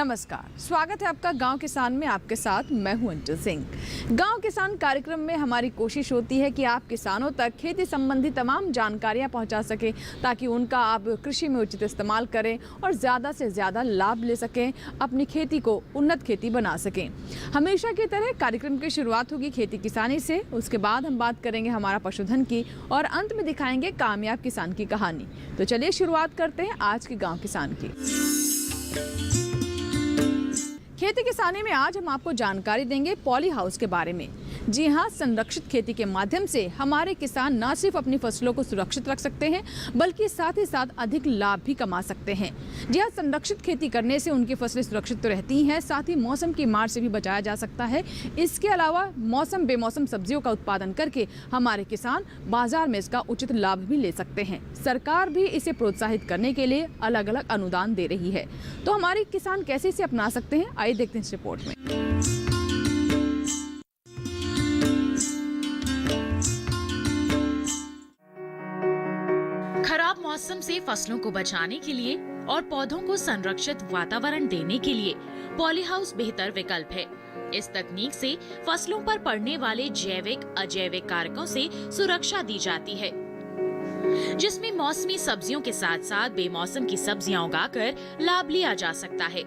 नमस्कार, स्वागत है आपका गांव किसान में। आपके साथ मैं हूं अंजू सिंह। गांव किसान कार्यक्रम में हमारी कोशिश होती है कि आप किसानों तक खेती संबंधी तमाम जानकारियां पहुंचा सकें, ताकि उनका आप कृषि में उचित इस्तेमाल करें और ज़्यादा से ज़्यादा लाभ ले सकें, अपनी खेती को उन्नत खेती बना सकें। हमेशा की तरह कार्यक्रम की शुरुआत होगी खेती किसानी से, उसके बाद हम बात करेंगे हमारा पशुधन की और अंत में दिखाएंगे कामयाब किसान की कहानी। तो चलिए शुरुआत करते हैं आज के गाँव किसान की। खेती किसानी में आज हम आपको जानकारी देंगे पॉली हाउस के बारे में। जी हाँ, संरक्षित खेती के माध्यम से हमारे किसान न सिर्फ अपनी फसलों को सुरक्षित रख सकते हैं, बल्कि साथ ही साथ अधिक लाभ भी कमा सकते हैं। जी हाँ, संरक्षित खेती करने से उनकी फसलें सुरक्षित तो रहती हैं, साथ ही मौसम की मार से भी बचाया जा सकता है। इसके अलावा मौसम बेमौसम सब्जियों का उत्पादन करके हमारे किसान बाजार में इसका उचित लाभ भी ले सकते हैं। सरकार भी इसे प्रोत्साहित करने के लिए अलग अलग अनुदान दे रही है। तो हमारे किसान कैसे इसे अपना सकते हैं, आइए देखते हैं इस रिपोर्ट में। खराब मौसम से फसलों को बचाने के लिए और पौधों को संरक्षित वातावरण देने के लिए पॉली हाउस बेहतर विकल्प है। इस तकनीक से फसलों पर पड़ने वाले जैविक अजैविक कारकों से सुरक्षा दी जाती है, जिसमें मौसमी सब्जियों के साथ साथ बेमौसम की सब्जियां उगाकर लाभ लिया जा सकता है।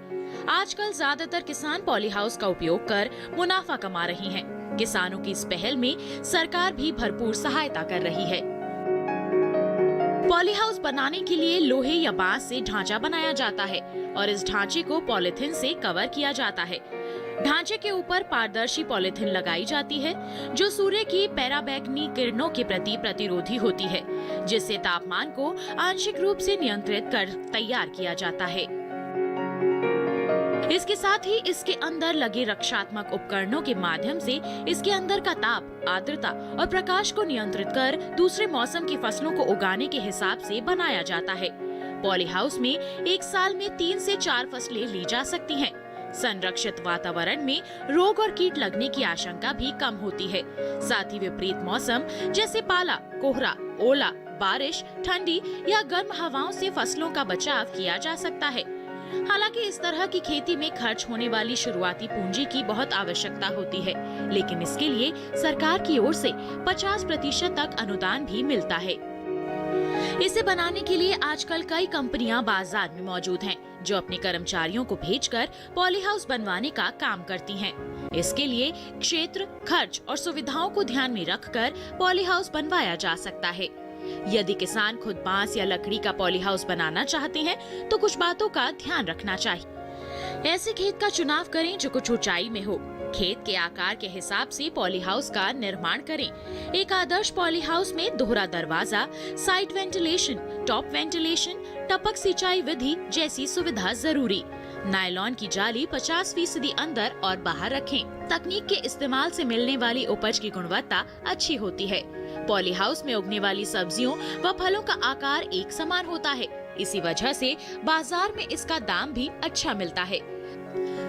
आजकल ज्यादातर किसान पॉली हाउस का उपयोग कर मुनाफा कमा रहे हैं। किसानों की इस पहल में सरकार भी भरपूर सहायता कर रही है। पॉली हाउस बनाने के लिए लोहे या बांस से ढांचा बनाया जाता है और इस ढांचे को पॉलिथीन से कवर किया जाता है। ढांचे के ऊपर पारदर्शी पॉलिथीन लगाई जाती है, जो सूर्य की पैराबैंगनी किरणों के प्रति प्रतिरोधी होती है, जिससे तापमान को आंशिक रूप से नियंत्रित कर तैयार किया जाता है। इसके साथ ही इसके अंदर लगे रक्षात्मक उपकरणों के माध्यम से इसके अंदर का ताप, आर्द्रता और प्रकाश को नियंत्रित कर दूसरे मौसम की फसलों को उगाने के हिसाब से बनाया जाता है। पॉली हाउस में एक साल में 3 से 4 फसलें ली जा सकती हैं। संरक्षित वातावरण में रोग और कीट लगने की आशंका भी कम होती है। साथ ही विपरीत मौसम जैसे पाला, कोहरा, ओला, बारिश, ठंडी या गर्म हवाओं से फसलों का बचाव किया जा सकता है। हालांकि इस तरह की खेती में खर्च होने वाली शुरुआती पूंजी की बहुत आवश्यकता होती है, लेकिन इसके लिए सरकार की ओर से 50% तक अनुदान भी मिलता है। इसे बनाने के लिए आजकल कई कंपनियां बाजार में मौजूद हैं, जो अपने कर्मचारियों को भेजकर पॉली हाउस बनवाने का काम करती हैं। इसके लिए क्षेत्र, खर्च और सुविधाओं को ध्यान में रखकर पॉली हाउस बनवाया जा सकता है। यदि किसान खुद बांस या लकड़ी का पॉली हाउस बनाना चाहते हैं, तो कुछ बातों का ध्यान रखना चाहिए। ऐसे खेत का चुनाव करें जो कुछ ऊंचाई में हो। खेत के आकार के हिसाब से पॉली हाउस का निर्माण करें। एक आदर्श पॉली हाउस में दोहरा दरवाजा, साइड वेंटिलेशन, टॉप वेंटिलेशन, टपक सिंचाई विधि जैसी सुविधा जरूरी। नायलॉन की जाली 50% अंदर और बाहर रखें। तकनीक के इस्तेमाल से मिलने वाली उपज की गुणवत्ता अच्छी होती है। पॉली हाउस में उगने वाली सब्जियों व फलों का आकार एक समान होता है, इसी वजह से बाजार में इसका दाम भी अच्छा मिलता है।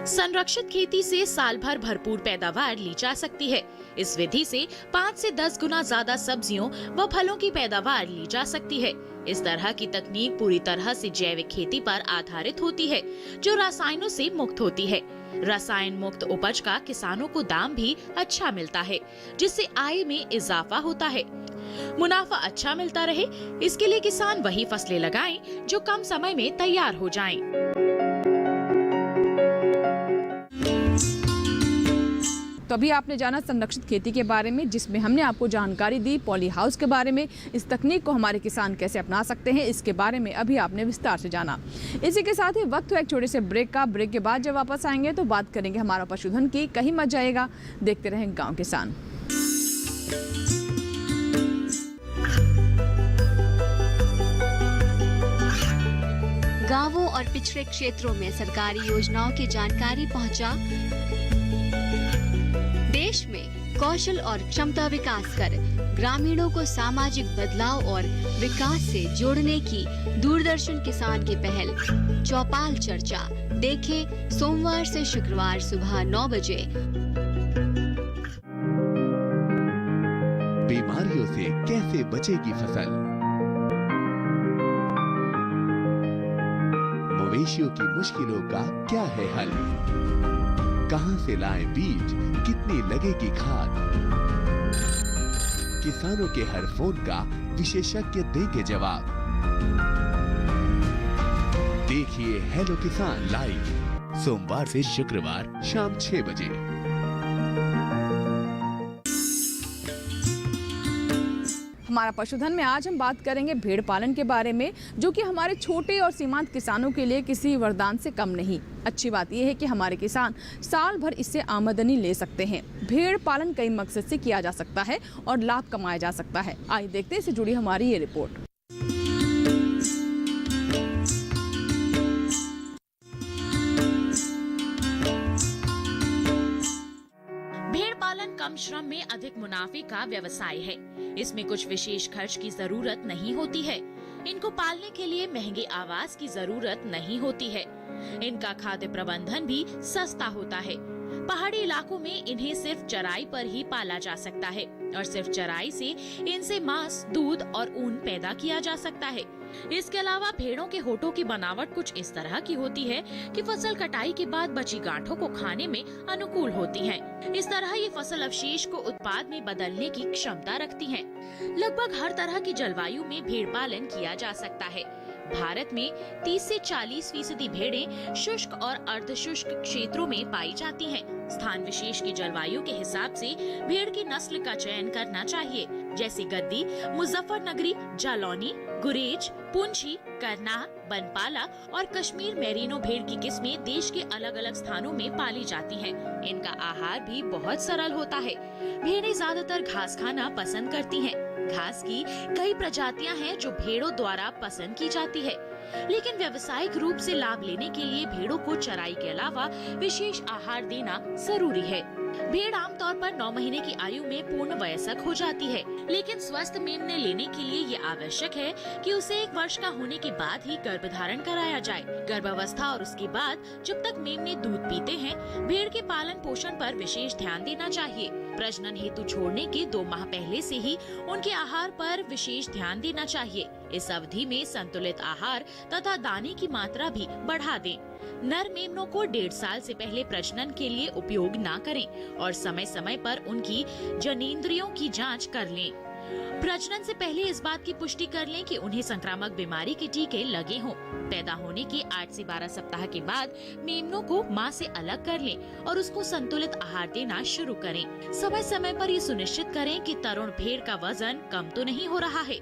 संरक्षित खेती से साल भर भरपूर पैदावार ली जा सकती है। इस विधि से 5 से 10 गुना ज्यादा सब्जियों व फलों की पैदावार ली जा सकती है। इस तरह की तकनीक पूरी तरह से जैविक खेती पर आधारित होती है, जो रसायनों से मुक्त होती है। रसायन मुक्त उपज का किसानों को दाम भी अच्छा मिलता है, जिससे आय में इजाफा होता है। मुनाफा अच्छा मिलता रहे, इसके लिए किसान वही फसलें लगाएं जो कम समय में तैयार हो जाएं। तो अभी आपने जाना संरक्षित खेती के बारे में, जिसमें हमने आपको जानकारी दी पॉली हाउस के बारे में। इस तकनीक को हमारे किसान कैसे अपना सकते हैं, इसके बारे में अभी आपने विस्तार से जाना। इसी के साथ ही वक्त हो एक छोटे से ब्रेक का। ब्रेक के बाद जब वापस आएंगे तो बात करेंगे हमारा पशुधन की। कहीं मत जाएगा, देखते रहें गाँव किसान। गांवों और पिछड़े क्षेत्रों में सरकारी योजनाओं की जानकारी पहुंचा। देश में कौशल और क्षमता विकास कर ग्रामीणों को सामाजिक बदलाव और विकास से जोड़ने की दूरदर्शन किसान की पहल चौपाल चर्चा देखें सोमवार से शुक्रवार सुबह 9 बजे। बीमारियों से कैसे बचेगी फसल, मवेशियों की मुश्किलों का क्या है हल? कहां से लाएं बीज, कितनी लगेगी खाद? किसानों के हर फोन का विशेषज्ञ देंगे जवाब। देखिए हेलो किसान लाइव सोमवार से शुक्रवार शाम 6 बजे। हमारा पशुधन में आज हम बात करेंगे भेड़ पालन के बारे में, जो कि हमारे छोटे और सीमांत किसानों के लिए किसी वरदान से कम नहीं। अच्छी बात यह है कि हमारे किसान साल भर इससे आमदनी ले सकते हैं। भेड़ पालन कई मकसद से किया जा सकता है और लाभ कमाया जा सकता है। आइए देखते हैं इससे जुड़ी हमारी ये रिपोर्ट। कम श्रम में अधिक मुनाफे का व्यवसाय है। इसमें कुछ विशेष खर्च की जरूरत नहीं होती है। इनको पालने के लिए महंगे आवास की जरूरत नहीं होती है। इनका खाद्य प्रबंधन भी सस्ता होता है। पहाड़ी इलाकों में इन्हें सिर्फ चराई पर ही पाला जा सकता है और सिर्फ चराई से इनसे मांस, दूध और ऊन पैदा किया जा सकता है। इसके अलावा भेड़ों के होठों की बनावट कुछ इस तरह की होती है कि फसल कटाई के बाद बची गांठों को खाने में अनुकूल होती हैं। इस तरह ये फसल अवशेष को उत्पाद में बदलने की क्षमता रखती हैं। लगभग हर तरह की जलवायु में भेड़ पालन किया जा सकता है। भारत में 30 से 40% भेड़ें शुष्क और अर्धशुष्क क्षेत्रों में पाई जाती हैं। स्थान विशेष की जलवायु के हिसाब से भेड़ की नस्ल का चयन करना चाहिए, जैसे गद्दी, मुजफ्फरनगरी, जालौनी, गुरेज, पुंछी, करनाह, बनपाला और कश्मीर मेरिनो भेड़ की किस्में देश के अलग अलग स्थानों में पाली जाती हैं। इनका आहार भी बहुत सरल होता है। भेड़ें ज्यादातर घास खाना पसंद करती हैं। घास की कई प्रजातियां हैं जो भेड़ों द्वारा पसंद की जाती है, लेकिन व्यावसायिक रूप से लाभ लेने के लिए भेड़ों को चराई के अलावा विशेष आहार देना जरूरी है। भेड़ आमतौर पर 9 महीने की आयु में पूर्ण वयस्क हो जाती है, लेकिन स्वस्थ मेमने लेने के लिए ये आवश्यक है कि उसे 1 वर्ष का होने के बाद ही गर्भधारण कराया जाए। गर्भावस्था और उसके बाद जब तक मेमने दूध पीते हैं, भेड़ के पालन पोषण पर विशेष ध्यान देना चाहिए। प्रजनन हेतु छोड़ने के 2 माह पहले से ही उनके आहार पर विशेष ध्यान देना चाहिए। इस अवधि में संतुलित आहार तथा दाने की मात्रा भी बढ़ा दें। नर मेमनों को 1.5 साल से पहले प्रजनन के लिए उपयोग ना करें और समय समय पर उनकी जनेंद्रियों की जांच कर लें। प्रजनन से पहले इस बात की पुष्टि कर लें कि उन्हें संक्रामक बीमारी के टीके लगे हों। पैदा होने के 8 से 12 सप्ताह के बाद मेमनों को मां से अलग कर लें और उसको संतुलित आहार देना शुरू करें। समय समय पर ये सुनिश्चित करें कि तरुण भेड़ का वजन कम तो नहीं हो रहा है।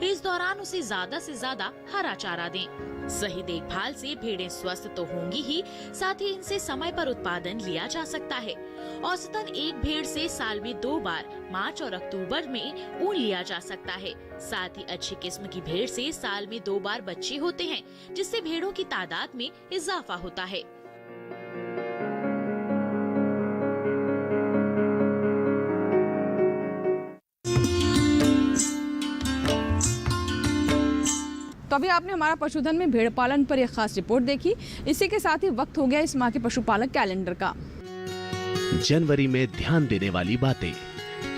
इस दौरान उसे ज्यादा से ज्यादा हरा चारा दें। सही देखभाल से भेड़ें स्वस्थ तो होंगी ही, साथ ही इनसे समय पर उत्पादन लिया जा सकता है। औसतन एक भेड़ से साल में 2 बार मार्च और अक्टूबर में ऊन लिया जा सकता है। साथ ही अच्छी किस्म की भेड़ से साल में 2 बार बच्चे होते हैं, जिससे भेड़ों की तादाद में इजाफा होता है। तो अभी आपने हमारा पशुधन में भेड़ पालन पर एक खास रिपोर्ट देखी। इसी के साथ ही वक्त हो गया इस माह के पशुपालक कैलेंडर का। जनवरी में ध्यान देने वाली बातें।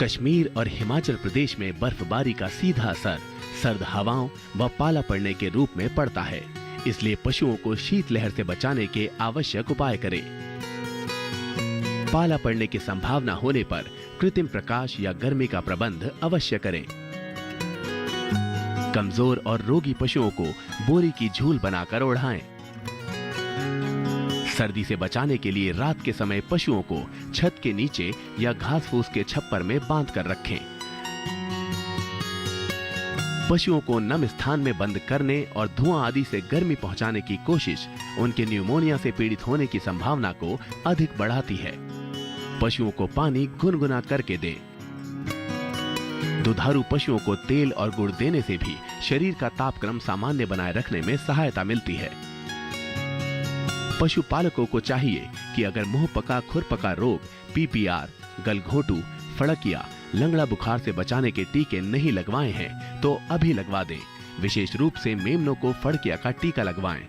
कश्मीर और हिमाचल प्रदेश में बर्फबारी का सीधा असर सर्द हवाओं व पाला पड़ने के रूप में पड़ता है, इसलिए पशुओं को शीतलहर से बचाने के आवश्यक उपाय करें। पाला पड़ने की संभावना होने पर कृत्रिम प्रकाश या गर्मी का प्रबंध अवश्य करें। कमजोर और रोगी पशुओं को बोरी की झूल बनाकर ओढ़ाएं। सर्दी से बचाने के लिए रात के समय पशुओं को छत के नीचे या घास फूस के छप्पर में बांध कर रखें। पशुओं को नम स्थान में बंद करने और धुआं आदि से गर्मी पहुंचाने की कोशिश उनके न्यूमोनिया से पीड़ित होने की संभावना को अधिक बढ़ाती है। पशुओं को पानी गुनगुना करके दें। दुधारू पशुओं को तेल और गुड़ देने से भी शरीर का तापक्रम सामान्य बनाए रखने में सहायता मिलती है। पशुपालकों को चाहिए कि अगर मुंह पका खुरपका रोग, पीपीआर, गलघोटू, फड़किया, लंगड़ा बुखार से बचाने के टीके नहीं लगवाए हैं तो अभी लगवा दें। विशेष रूप से मेमनों को फड़किया का टीका लगवाएं।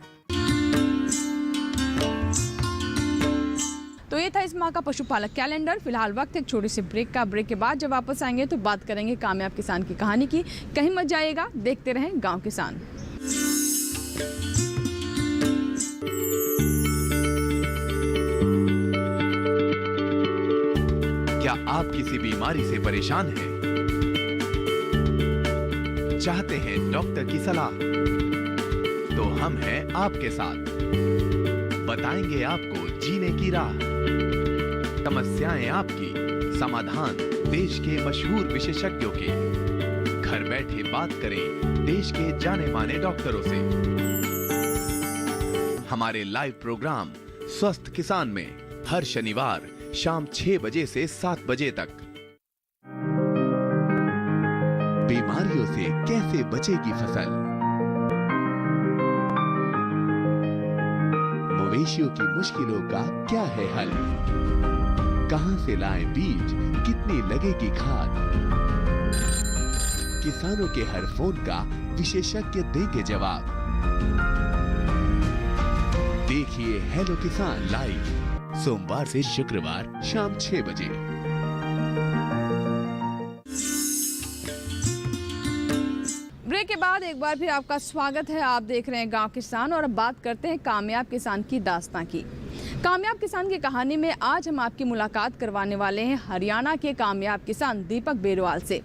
तो ये था इस माह का पशुपालक कैलेंडर। फिलहाल वक्त है एक छोटी सी ब्रेक का। ब्रेक के बाद जब वापस आएंगे तो बात करेंगे कामयाब किसान की कहानी की। कहीं मत जाइएगा, देखते रहें गांव किसान। आप किसी बीमारी से परेशान हैं? चाहते हैं डॉक्टर की सलाह? तो हम हैं आपके साथ। बताएंगे आपको जीने की राह। समस्याएं आपकी, समाधान देश के मशहूर विशेषज्ञों के। घर बैठे बात करें देश के जाने माने डॉक्टरों से। हमारे लाइव प्रोग्राम स्वस्थ किसान में हर शनिवार शाम 6 बजे से 7 बजे तक। बीमारियों से कैसे बचेगी फसल? मवेशियों की मुश्किलों का क्या है हल? कहां से लाएं बीज, कितनी लगेगी खाद? किसानों के हर फोन का विशेषज्ञ देंगे जवाब। देखिए हेलो किसान लाइव सोमवार से शुक्रवार शाम 6 बजे। ब्रेक के बाद एक बार फिर आपका स्वागत है। आप देख रहे हैं गांव किसान और अब बात करते हैं कामयाब किसान की दास्तां की। कामयाब किसान की कहानी में आज हम आपकी मुलाकात करवाने वाले हैं हरियाणा के कामयाब किसान दीपक बेरवाल से,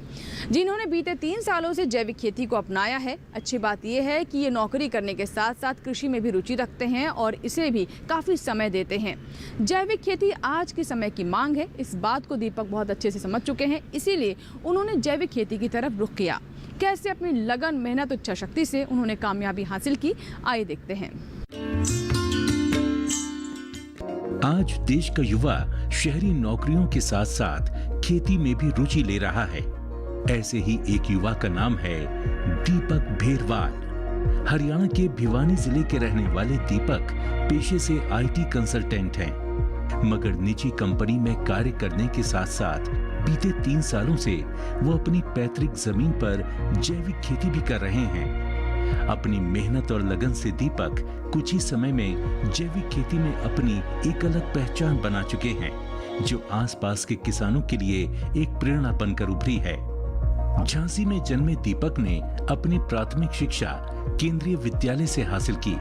जिन्होंने बीते 3 सालों से जैविक खेती को अपनाया है। अच्छी बात यह है कि ये नौकरी करने के साथ साथ कृषि में भी रुचि रखते हैं और इसे भी काफ़ी समय देते हैं। जैविक खेती आज के समय की मांग है, इस बात को दीपक बहुत अच्छे से समझ चुके हैं, इसीलिए उन्होंने जैविक खेती की तरफ रुख किया। कैसे अपनी लगन, मेहनत और इच्छा शक्ति से उन्होंने कामयाबी हासिल की, आइए देखते हैं। आज देश का युवा शहरी नौकरियों के साथ साथ खेती में भी रुचि ले रहा है। ऐसे ही एक युवा का नाम है दीपक बेरवाल। हरियाणा के भिवानी जिले के रहने वाले दीपक पेशे से आईटी कंसल्टेंट हैं, मगर निजी कंपनी में कार्य करने के साथ साथ बीते 3 सालों से वो अपनी पैतृक जमीन पर जैविक खेती भी कर रहे हैं। अपनी मेहनत और लगन से दीपक कुछ ही समय में जैविक खेती में अपनी एक अलग पहचान बना चुके हैं, जो आसपास के किसानों के लिए एक प्रेरणा बनकर उभरी है। झांसी में जन्मे दीपक ने अपनी प्राथमिक शिक्षा केंद्रीय विद्यालय से हासिल की।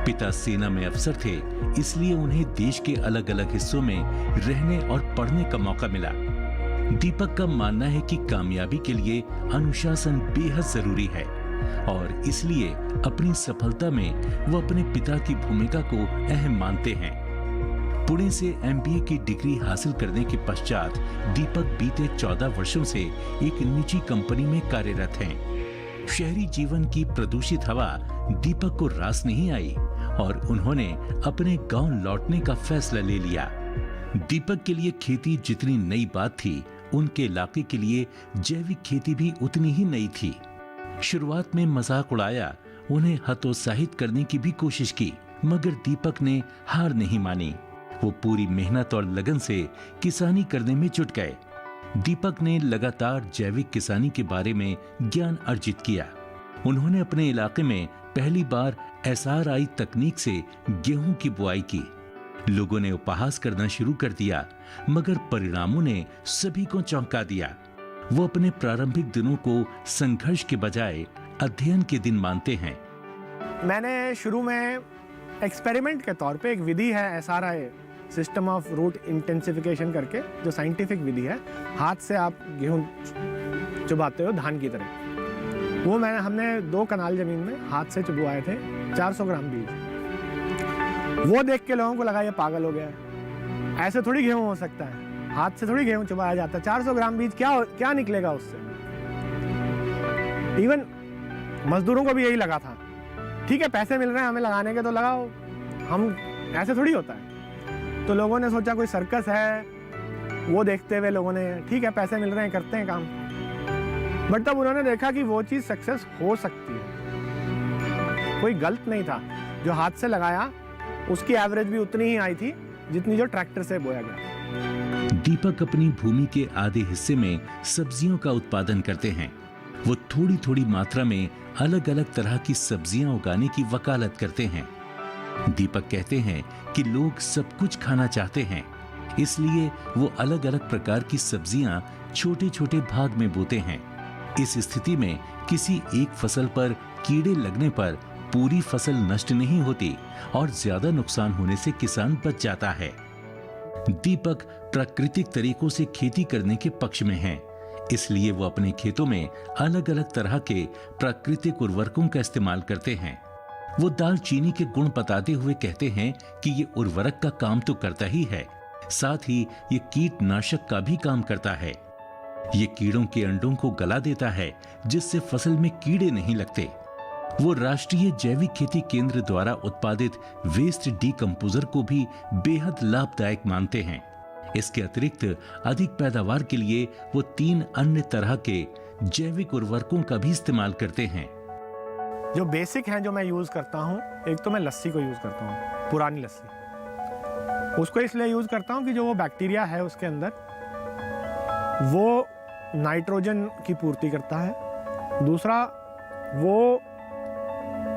पिता सेना में अफसर थे, इसलिए उन्हें देश के अलग अलग हिस्सों में रहने और पढ़ने का मौका मिला। दीपक का मानना है कि कामयाबी के लिए अनुशासन बेहद जरूरी है और इसलिए अपनी सफलता में वो अपने पिता की भूमिका को अहम मानते हैं। पुणे से MBA की डिग्री हासिल करने के पश्चात दीपक बीते 14 वर्षों से एक निजी कंपनी में कार्यरत हैं। शहरी जीवन की प्रदूषित हवा दीपक को रास नहीं आई और उन्होंने अपने गांव लौटने का फैसला ले लिया। दीपक के लिए खेती जितनी नई बात थी, उनके इलाके के लिए जैविक खेती भी उतनी ही नई थी। शुरुआत में मजाक उड़ाया, उन्हें हतोत्साहित करने की भी कोशिश की, मगर दीपक ने हार नहीं मानी। वो पूरी मेहनत और लगन से किसानी करने में जुट गए। दीपक ने लगातार जैविक किसानी के बारे में ज्ञान अर्जित किया। उन्होंने अपने इलाके में पहली बार SRI तकनीक से गेहूं की बुआई की। लोगों ने उपहास करना शुरू कर दिया, मगर परिणामों ने सभी को चौंका दिया। वो अपने प्रारंभिक दिनों को संघर्ष के बजाय अध्ययन के दिन मानते हैं। मैंने शुरू में एक्सपेरिमेंट के तौर पे एक विधि है SRI, system of root intensification करके, जो साइंटिफिक विधि है। हाथ से आप गेहूं चुभाते हो धान की तरह। वो हमने 2 कनाल जमीन में हाथ से चुभवाए थे, 400 ग्राम बीज। वो देख के लोगों को लगा ये पागल हो गया है, ऐसे थोड़ी गेहूं हो सकता है, हाथ से थोड़ी गेहूं चुभाया जाता है, 400 ग्राम बीज क्या निकलेगा उससे। इवन मजदूरों को भी यही लगा था। ठीक है, पैसे मिल रहे हैं हमें लगाने के तो लगाओ, हम ऐसे थोड़ी होता है। तो लोगों ने सोचा कोई सर्कस है, वो देखते हुए लोगों ने ठीक है पैसे मिल रहे हैं करते हैं काम। बट तब उन्होंने देखा कि वो चीज़ सक्सेस हो सकती है, कोई गलत नहीं था। जो हाथ से लगाया उसकी एवरेज भी उतनी ही आई थी जितनी जो ट्रैक्टर से बोया गया। दीपक अपनी भूमि के आधे हिस्से में सब्जियों का उत्पादन करते हैं। वो थोड़ी थोड़ी मात्रा में अलग अलग तरह की सब्जियां उगाने की वकालत करते हैं। दीपक कहते हैं कि लोग सब कुछ खाना चाहते हैं, इसलिए वो अलग अलग प्रकार की सब्जियां छोटे छोटे भाग में बोते हैं। इस स्थिति में किसी एक फसल पर कीड़े लगने पर पूरी फसल नष्ट नहीं होती और ज्यादा नुकसान होने से किसान बच जाता है। दीपक प्राकृतिक तरीकों से खेती करने के पक्ष में हैं। इसलिए वो अपने खेतों में अलग अलग तरह के प्राकृतिक उर्वरकों का इस्तेमाल करते हैं। वो दालचीनी के गुण बताते हुए कहते हैं कि ये उर्वरक का काम तो करता ही है, साथ ही ये कीटनाशक का भी काम करता है। ये कीड़ों के अंडों को गला देता है, जिससे फसल में कीड़े नहीं लगते। वो राष्ट्रीय जैविक खेती केंद्र द्वारा उत्पादित वेस्ट डीकंपोजर को भी बेहद लाभदायक मानते हैं। इसके अतिरिक्त अधिक पैदावार के लिए वो 3 अन्य तरह के जैविक उर्वरकों का भी इस्तेमाल करते हैं। जो बेसिक हैं जो मैं यूज़ करता हूँ, एक तो मैं लस्सी को यूज़ करता हूँ, पुरानी लस्सी। उसको इसलिए यूज़ करता हूँ कि जो वो बैक्टीरिया है उसके अंदर, वो नाइट्रोजन की पूर्ति करता है। दूसरा, वो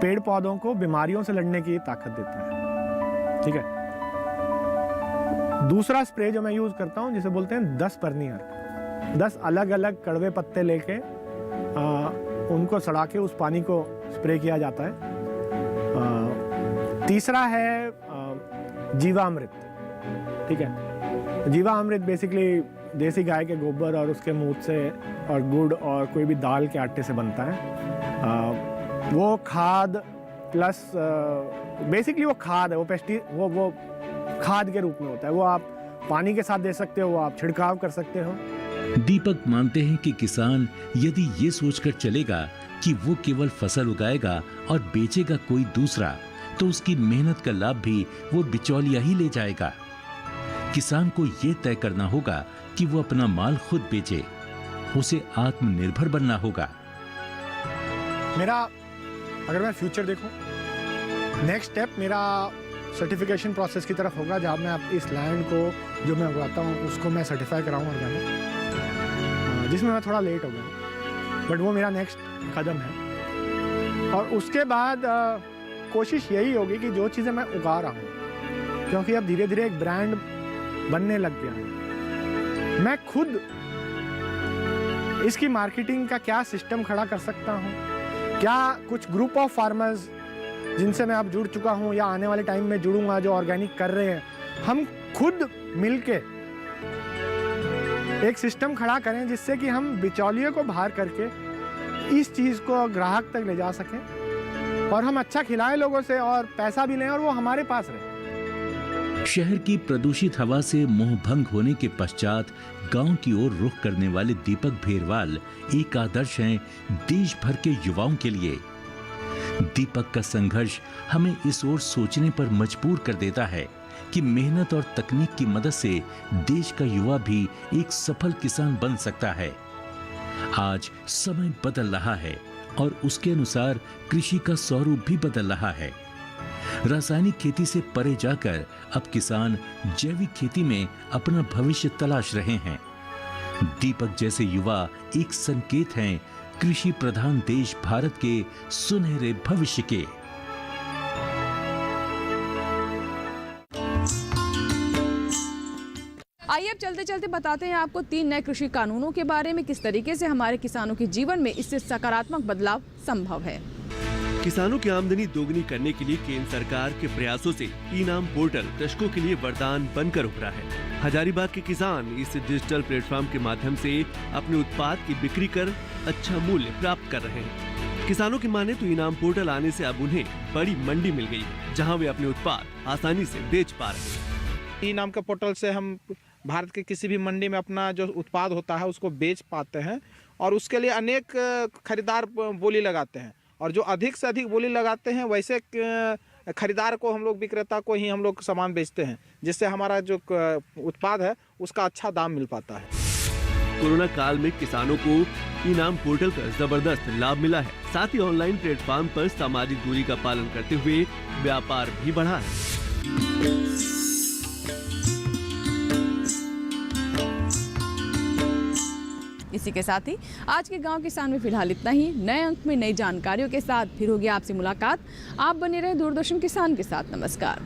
पेड़ पौधों को बीमारियों से लड़ने की ताकत देता है। ठीक है। दूसरा स्प्रे जो मैं यूज़ करता हूँ, जिसे बोलते हैं 10 परनियर, 10 अलग अलग कड़वे पत्ते लेके उनको सड़ा के उस पानी को स्प्रे किया जाता है। तीसरा है जीवामृत। ठीक है। जीवामृत बेसिकली देसी गाय के गोबर और उसके मूत्र से और गुड़ और कोई भी दाल के आटे से बनता है। वो खाद प्लस बेसिकली वो खाद है, वो खाद के रूप में होता है। वो आप पानी के साथ दे सकते हो, वो आप छिड़काव कर सकते हो। दीपक मानते हैं कि किसान यदि ये सोचकर चलेगा कि वो केवल फसल उगाएगा और बेचेगा कोई दूसरा, तो उसकी मेहनत का लाभ भी वो बिचौलिया ही ले जाएगा। किसान को ये तय करना होगा कि वो अपना माल खुद बेचे। उसे आत्मनिर्भर बनना होगा। मेरा अगर मैं फ्यूचर देखूं, नेक्स्ट स्टेप मेरा सर्टिफिकेशन प्रोसेस की तरफ होगा, जहाँ मैं इस लैंड को जो मैं उगाता हूँ उसको मैं सर्टिफाई कराऊँ ऑर्गेनिक, जिसमें मैं थोड़ा लेट हो गया, बट वो मेरा नेक्स्ट कदम है। और उसके बाद कोशिश यही होगी कि जो चीज़ें मैं उगा रहा हूँ, क्योंकि अब धीरे धीरे एक ब्रांड बनने लग गया है, मैं खुद इसकी मार्केटिंग का क्या सिस्टम खड़ा कर सकता हूँ, क्या कुछ ग्रुप ऑफ फार्मर्स जिनसे मैं अब जुड़ चुका हूँ या आने वाले टाइम में जुड़ूंगा जो ऑर्गेनिक कर रहे हैं, हम खुद मिलके एक सिस्टम खड़ा करें जिससे कि हम बिचौलियों को बाहर करके इस चीज़ को ग्राहक तक ले जा सकें और हम अच्छा खिलाएं लोगों से और पैसा भी लें और वो हमारे पास रहे। शहर की प्रदूषित हवा से मोह भंग होने के पश्चात गांव की ओर रुख करने वाले दीपक भेरवाल एक आदर्श हैं देश भर के युवाओं के लिए। दीपक का संघर्ष हमें इस ओर सोचने पर मजबूर कर देता है कि मेहनत और तकनीक की मदद से देश का युवा भी एक सफल किसान बन सकता है। आज समय बदल रहा है और उसके अनुसार कृषि का स्वरूप भी बदल रहा है। रासायनिक खेती से परे जाकर अब किसान जैविक खेती में अपना भविष्य तलाश रहे हैं। दीपक जैसे युवा एक संकेत हैं कृषि प्रधान देश भारत के सुनहरे भविष्य के। आइए अब चलते चलते बताते हैं आपको 3 नए कृषि कानूनों के बारे में, किस तरीके से हमारे किसानों के जीवन में इससे सकारात्मक बदलाव संभव है। किसानों की आमदनी दोगुनी करने के लिए केंद्र सरकार के प्रयासों से ई-नाम पोर्टल कृषकों के लिए वरदान बनकर उभरा है। हजारीबाग के किसान इस डिजिटल प्लेटफॉर्म के माध्यम से अपने उत्पाद की बिक्री कर अच्छा मूल्य प्राप्त कर रहे हैं। किसानों की माने तो ई-नाम पोर्टल आने से अब उन्हें बड़ी मंडी मिल गई, जहां वे अपने उत्पाद आसानी से बेच पा रहे हैं। ई-नाम के पोर्टल से हम भारत के किसी भी मंडी में अपना जो उत्पाद होता है उसको बेच पाते हैं और उसके लिए अनेक खरीदार बोली लगाते हैं और जो अधिक से अधिक बोली लगाते हैं वैसे खरीदार को हम लोग विक्रेता को ही हम लोग सामान बेचते हैं, जिससे हमारा जो उत्पाद है उसका अच्छा दाम मिल पाता है। कोरोना काल में किसानों को ई-नाम पोर्टल का जबरदस्त लाभ मिला है। साथ ही ऑनलाइन प्लेटफॉर्म पर सामाजिक दूरी का पालन करते हुए व्यापार भी बढ़ा है। इसी के साथ ही आज के गांव किसान में फिलहाल इतना ही। नए अंक में नई जानकारियों के साथ फिर होगी आपसे मुलाकात। आप बने रहे दूरदर्शन किसान के साथ। नमस्कार।